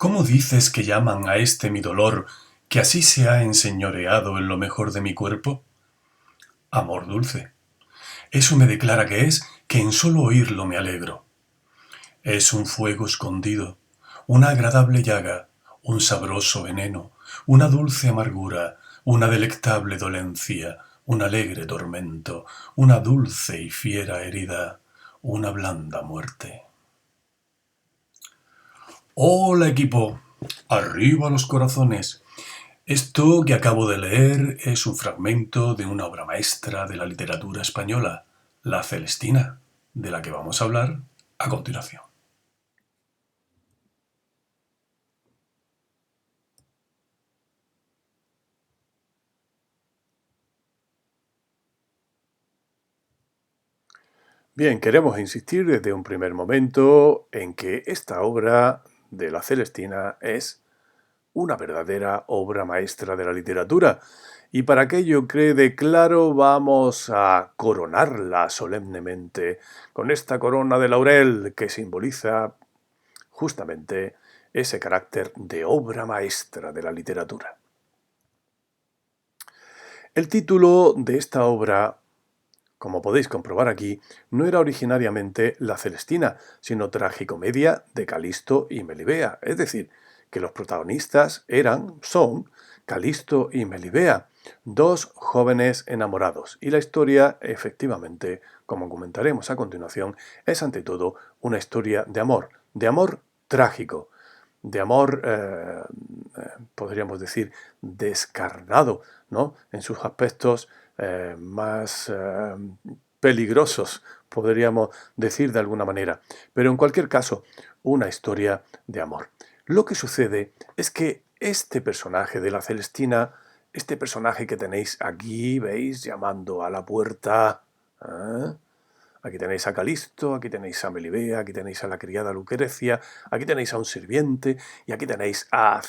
¿Cómo dices que llaman a este mi dolor, que así se ha enseñoreado en lo mejor de mi cuerpo? Amor dulce. Eso me declara que es, que en solo oírlo me alegro. Es un fuego escondido, una agradable llaga, un sabroso veneno, una dulce amargura, una delectable dolencia, un alegre tormento, una dulce y fiera herida, una blanda muerte. Hola equipo, arriba los corazones. Esto que acabo de leer es un fragmento de una obra maestra de la literatura española, La Celestina, de la que vamos a hablar a continuación. Bien, queremos insistir desde un primer momento en que esta obra de La Celestina es una verdadera obra maestra de la literatura. Y para que ello quede claro, vamos a coronarla solemnemente con esta corona de laurel que simboliza justamente ese carácter de obra maestra de la literatura. El título de esta obra, como podéis comprobar aquí, no era originariamente La Celestina, sino Tragicomedia de Calisto y Melibea, es decir, que los protagonistas son Calisto y Melibea, dos jóvenes enamorados, y la historia, efectivamente, como comentaremos a continuación, es ante todo una historia de amor trágico, de amor, podríamos decir, descarnado, ¿no? En sus aspectos más peligrosos, podríamos decir de alguna manera. Pero en cualquier caso, una historia de amor. Lo que sucede es que este personaje de la Celestina, este personaje que tenéis aquí, ¿veis? Llamando a la puerta. ¿Eh? Aquí tenéis a Calisto, aquí tenéis a Melibea, aquí tenéis a la criada Lucrecia, aquí tenéis a un sirviente y aquí tenéis a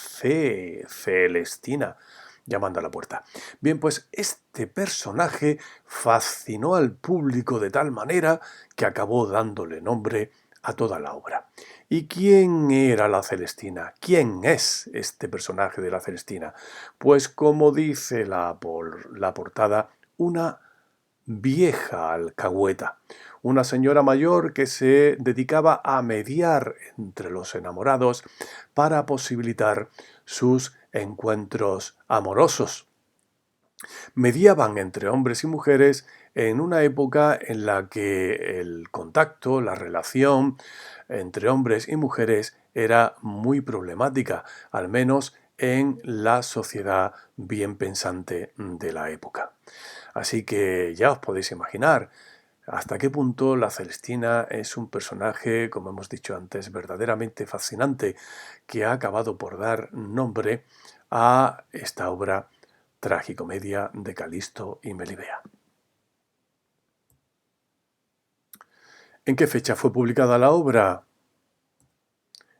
Celestina llamando a la puerta. Bien, pues este personaje fascinó al público de tal manera que acabó dándole nombre a toda la obra. ¿Y quién era la Celestina? ¿Quién es este personaje de la Celestina? Pues como dice la portada, una vieja alcahueta, una señora mayor que se dedicaba a mediar entre los enamorados para posibilitar sus encuentros amorosos. Mediaban entre hombres y mujeres en una época en la que el contacto, la relación entre hombres y mujeres era muy problemática, al menos en la sociedad bien pensante de la época. Así que ya os podéis imaginar hasta qué punto la Celestina es un personaje, como hemos dicho antes, verdaderamente fascinante, que ha acabado por dar nombre a esta obra tragicomedia de Calisto y Melibea. ¿En qué fecha fue publicada la obra?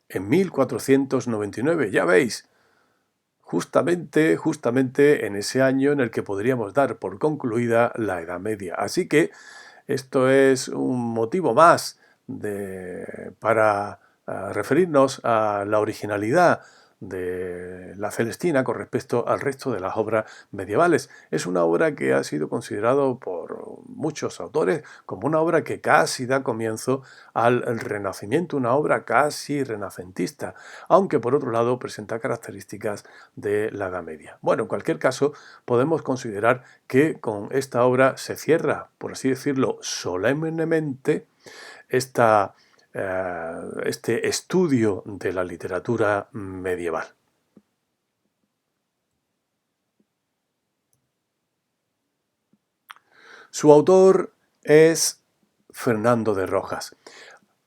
En 1499, ya veis, justamente en ese año en el que podríamos dar por concluida la Edad Media. Así que esto es un motivo más para referirnos a la originalidad de la Celestina con respecto al resto de las obras medievales. Es una obra que ha sido considerado por muchos autores como una obra que casi da comienzo al Renacimiento, una obra casi renacentista, aunque por otro lado presenta características de la Edad Media. Bueno, en cualquier caso, podemos considerar que con esta obra se cierra, por así decirlo, solemnemente este estudio de la literatura medieval. Su autor es Fernando de Rojas.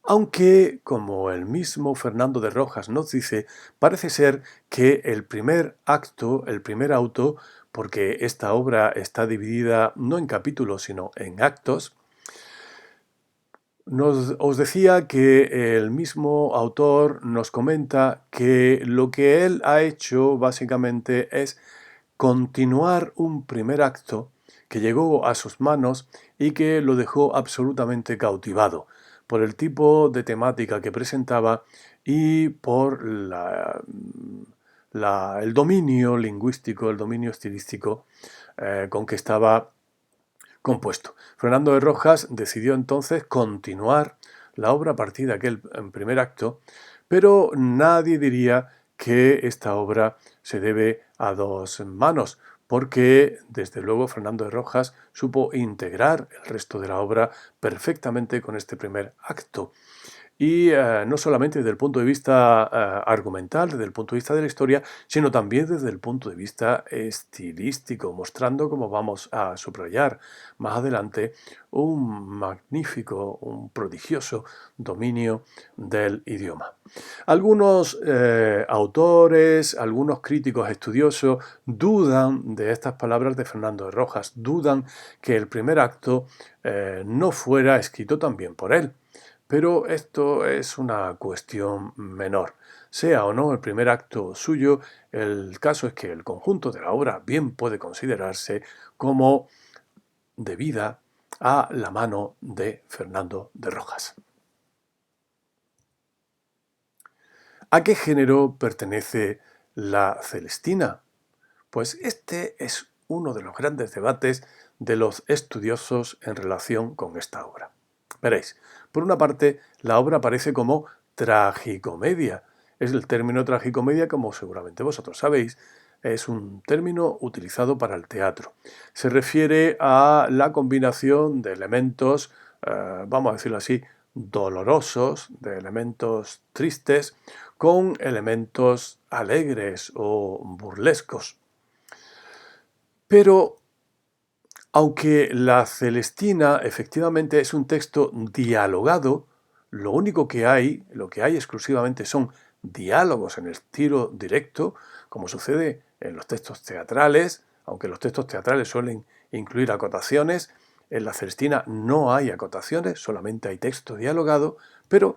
Aunque, como el mismo Fernando de Rojas nos dice, parece ser que el primer acto, el primer auto, porque esta obra está dividida no en capítulos, sino en actos, os decía que el mismo autor nos comenta que lo que él ha hecho básicamente es continuar un primer acto que llegó a sus manos y que lo dejó absolutamente cautivado. por el tipo de temática que presentaba y por el dominio lingüístico, el dominio estilístico con que estaba compuesto. Fernando de Rojas decidió entonces continuar la obra a partir de aquel primer acto, pero nadie diría que esta obra se debe a dos manos, porque desde luego Fernando de Rojas supo integrar el resto de la obra perfectamente con este primer acto. Y no solamente desde el punto de vista argumental, desde el punto de vista de la historia, sino también desde el punto de vista estilístico, mostrando, como vamos a subrayar más adelante, un magnífico, un prodigioso dominio del idioma. Algunos autores, algunos críticos estudiosos dudan de estas palabras de Fernando de Rojas, dudan que el primer acto no fuera escrito también por él. Pero esto es una cuestión menor. Sea o no el primer acto suyo, el caso es que el conjunto de la obra bien puede considerarse como debida a la mano de Fernando de Rojas. ¿A qué género pertenece la Celestina? Pues este es uno de los grandes debates de los estudiosos en relación con esta obra. Veréis, por una parte, la obra aparece como tragicomedia. Es el término tragicomedia, como seguramente vosotros sabéis, es un término utilizado para el teatro. Se refiere a la combinación de elementos, vamos a decirlo así, dolorosos, de elementos tristes, con elementos alegres o burlescos. Pero, aunque la Celestina efectivamente es un texto dialogado, lo que hay exclusivamente son diálogos en estilo directo, como sucede en los textos teatrales, aunque los textos teatrales suelen incluir acotaciones. En la Celestina no hay acotaciones, solamente hay texto dialogado, pero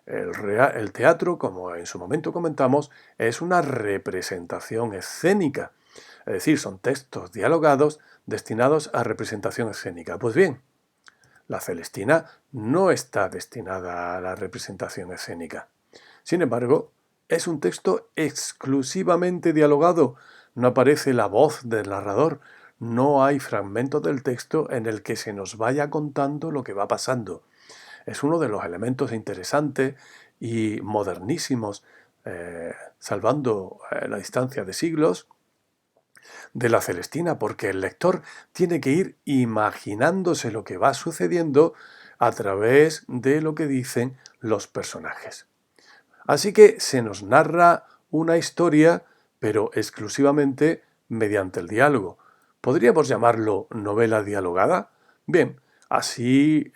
el teatro, como en su momento comentamos, es una representación escénica. Es decir, son textos dialogados destinados a representación escénica. Pues bien, la Celestina no está destinada a la representación escénica. Sin embargo, es un texto exclusivamente dialogado. No aparece la voz del narrador. No hay fragmentos del texto en el que se nos vaya contando lo que va pasando. Es uno de los elementos interesantes y modernísimos, salvando la distancia de siglos, de la Celestina, porque el lector tiene que ir imaginándose lo que va sucediendo a través de lo que dicen los personajes. Así que se nos narra una historia, pero exclusivamente mediante el diálogo. ¿Podríamos llamarlo novela dialogada? Bien, así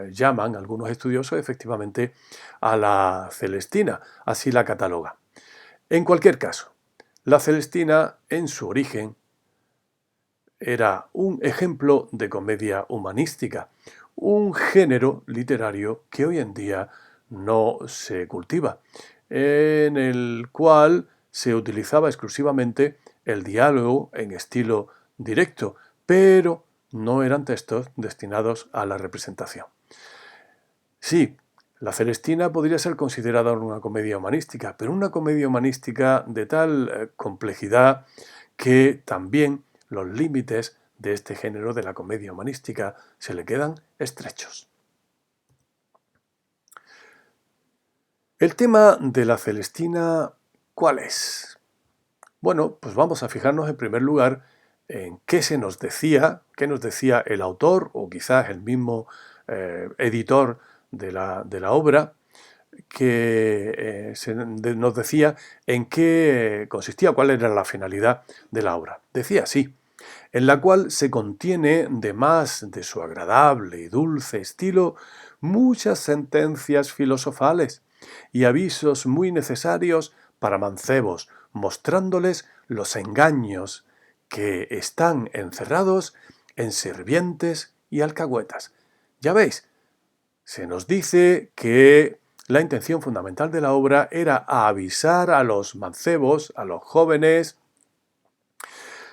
llaman algunos estudiosos efectivamente a la Celestina, así la cataloga. En cualquier caso, la Celestina, en su origen, era un ejemplo de comedia humanística, un género literario que hoy en día no se cultiva, en el cual se utilizaba exclusivamente el diálogo en estilo directo, pero no eran textos destinados a la representación. Sí, la Celestina podría ser considerada una comedia humanística, pero una comedia humanística de tal complejidad que también los límites de este género de la comedia humanística se le quedan estrechos. El tema de la Celestina, ¿cuál es? Bueno, pues vamos a fijarnos en primer lugar en qué nos decía el autor o quizás el mismo editor de la obra, que nos decía en qué consistía, cuál era la finalidad de la obra. Decía así: en la cual se contiene, de más de su agradable y dulce estilo, muchas sentencias filosofales y avisos muy necesarios para mancebos, mostrándoles los engaños que están encerrados en sirvientes y alcahuetas. Ya veis, se nos dice que la intención fundamental de la obra era avisar a los mancebos, a los jóvenes,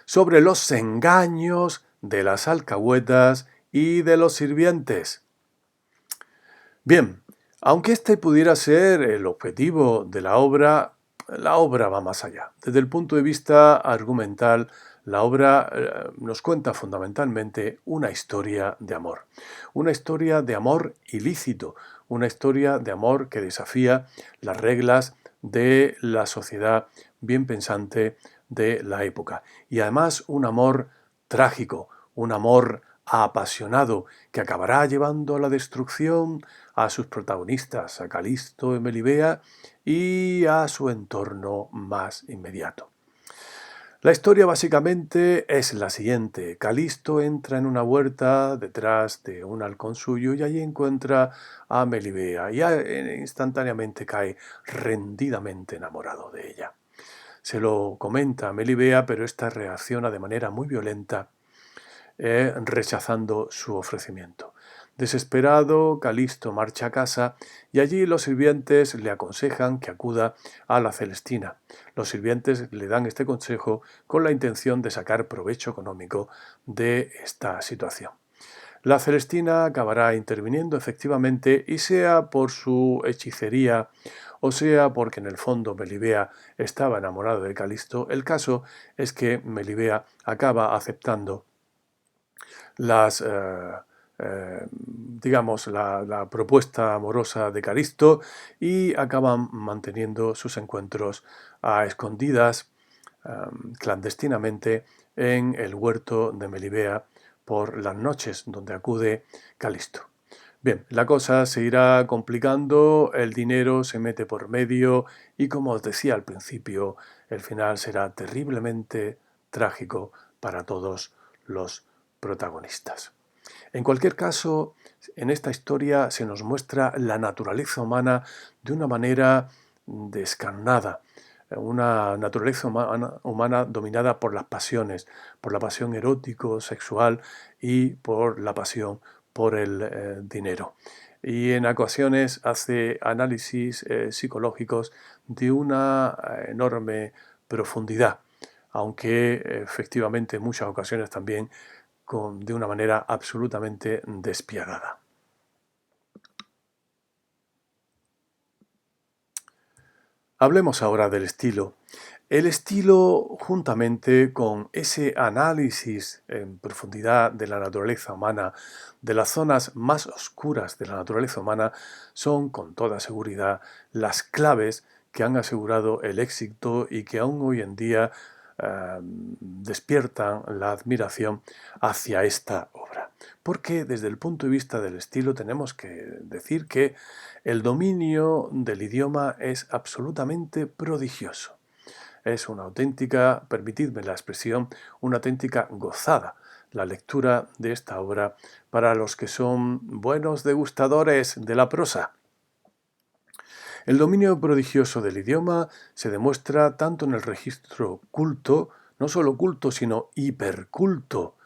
sobre los engaños de las alcahuetas y de los sirvientes. Bien, aunque este pudiera ser el objetivo de la obra va más allá. Desde el punto de vista argumental, la obra nos cuenta fundamentalmente una historia de amor ilícito, una historia de amor que desafía las reglas de la sociedad bien pensante de la época. Y además un amor trágico, un amor apasionado que acabará llevando a la destrucción a sus protagonistas, a Calisto y Melibea, y a su entorno más inmediato. La historia básicamente es la siguiente. Calisto entra en una huerta detrás de un halcón suyo y allí encuentra a Melibea y instantáneamente cae rendidamente enamorado de ella. Se lo comenta a Melibea, pero ésta reacciona de manera muy violenta, rechazando su ofrecimiento. Desesperado, Calisto marcha a casa y allí los sirvientes le aconsejan que acuda a la Celestina. Los sirvientes le dan este consejo con la intención de sacar provecho económico de esta situación. La Celestina acabará interviniendo efectivamente, y sea por su hechicería o sea porque en el fondo Melibea estaba enamorado de Calisto, el caso es que Melibea acaba aceptando digamos, la propuesta amorosa de Calisto y acaban manteniendo sus encuentros a escondidas, clandestinamente, en el huerto de Melibea por las noches donde acude Calisto. Bien, la cosa se irá complicando, el dinero se mete por medio y, como os decía al principio, el final será terriblemente trágico para todos los protagonistas. En cualquier caso, en esta historia se nos muestra la naturaleza humana de una manera descarnada, una naturaleza humana dominada por las pasiones, por la pasión erótico, sexual y por la pasión por el dinero. Y en ocasiones hace análisis psicológicos de una enorme profundidad, aunque efectivamente en muchas ocasiones también de una manera absolutamente despiadada. Hablemos ahora del estilo. El estilo, juntamente con ese análisis en profundidad de la naturaleza humana, de las zonas más oscuras de la naturaleza humana, son con toda seguridad las claves que han asegurado el éxito y que aún hoy en día despiertan la admiración hacia esta obra. Porque desde el punto de vista del estilo tenemos que decir que el dominio del idioma es absolutamente prodigioso. Es una auténtica, permitidme la expresión, una auténtica gozada la lectura de esta obra para los que son buenos degustadores de la prosa. El dominio prodigioso del idioma se demuestra tanto en el registro culto, no solo culto, sino hiperculto,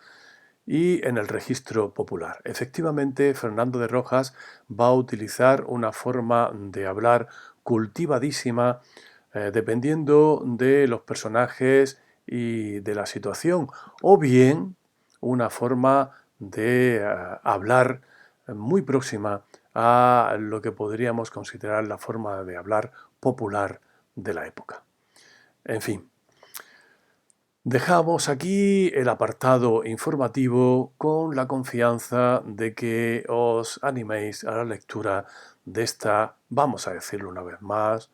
y en el registro popular. Efectivamente, Fernando de Rojas va a utilizar una forma de hablar cultivadísima, dependiendo de los personajes y de la situación, o bien una forma de hablar muy próxima a lo que podríamos considerar la forma de hablar popular de la época. En fin, dejamos aquí el apartado informativo con la confianza de que os animéis a la lectura de esta, vamos a decirlo una vez más,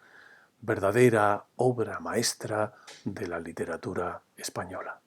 verdadera obra maestra de la literatura española.